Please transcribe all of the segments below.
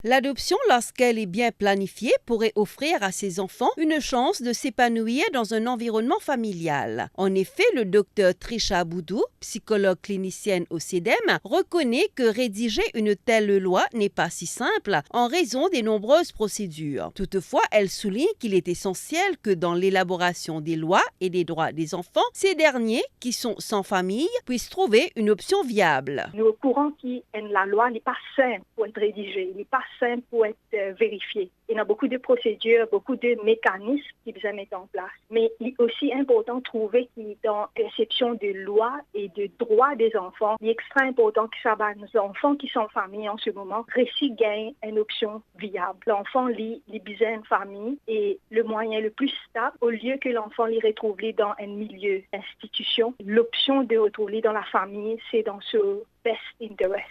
L'adoption, lorsqu'elle est bien planifiée, pourrait offrir à ses enfants une chance de s'épanouir dans un environnement familial. En effet, le docteur Trisha Boudou, psychologue clinicienne au CEDEM, reconnaît que rédiger une telle loi n'est pas si simple en raison des nombreuses procédures. Toutefois, elle souligne qu'il est essentiel que dans l'élaboration des lois et des droits des enfants, ces derniers, qui sont sans famille, puissent trouver une option viable. Nous, au courant que la loi n'est pas simple pour être rédigée, n'est pas simple pour être vérifiée. Il y a beaucoup de procédures, beaucoup de mécanismes qui doivent mettre en place. Mais il est aussi important de trouver que dans la réception de lois et de droits des enfants, il est extrêmement important que nos enfants qui sont en famille en ce moment réussissent gagnent une option viable. L'enfant lit besoin une famille et le moyen le plus stable, au lieu que l'enfant les retrouve dans un milieu institution, l'option de retrouver dans la famille, c'est dans ce best interest.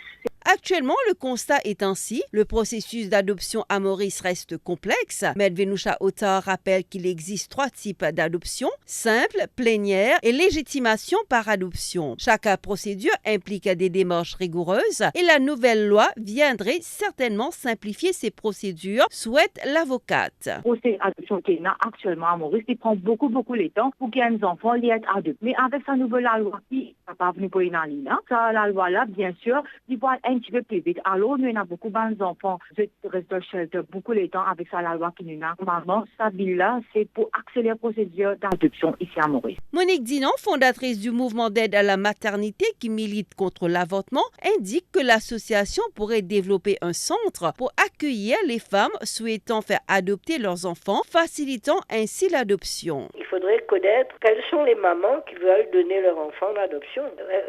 Actuellement, le constat est ainsi. Le processus d'adoption à Maurice reste complexe. Maître Venusha Ottar rappelle qu'il existe 3 types d'adoption: simple, plénière et légitimation par adoption. Chaque procédure implique des démarches rigoureuses et la nouvelle loi viendrait certainement simplifier ces procédures, souhaite l'avocate. Le procès d'adoption qu'il y a actuellement à Maurice, il prend beaucoup de temps pour qu'il y ait des enfants qui soient adoptés. Mais avec sa nouvelle loi qui n'est pas venue pour une année, la loi là, bien sûr, il va être un petit peu plus vite. Alors, nous, on a beaucoup d'enfants qui restent dans le shelter beaucoup de temps avec ça, la loi qui nous a. Normalement, ça, là, c'est pour accélérer la procédure d'adoption ici à Maurice. Monique Dinan, fondatrice du mouvement d'aide à la maternité qui milite contre l'avortement, indique que l'association pourrait développer un centre pour accueillir les femmes souhaitant faire adopter leurs enfants, facilitant ainsi l'adoption. Il faudrait connaître quelles sont les mamans qui veulent donner leur enfant en adoption.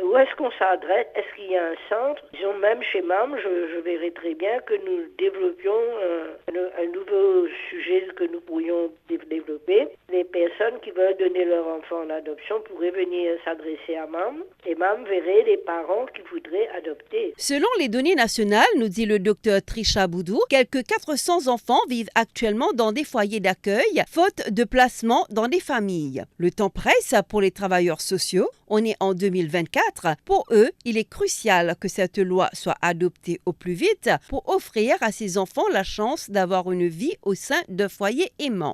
Où est-ce qu'on s'adresse? Est-ce qu'il y a un centre? Disons, même chez MAM, je verrais très bien que nous développions un nouveau sujet que nous pourrions développer. Les personnes qui veulent donner leur enfant en adoption pourraient venir s'adresser à MAM et MAM verrait les parents qui voudraient adopter. Selon les données nationales, nous dit le docteur Trisha Boudou, quelques 400 enfants vivent actuellement dans des foyers d'accueil, faute de placement dans des familles. Le temps presse pour les travailleurs sociaux. On est en 2024. Pour eux, il est crucial que cette loi soit adoptée au plus vite pour offrir à ces enfants la chance d'avoir une vie au sein d'un foyer aimant.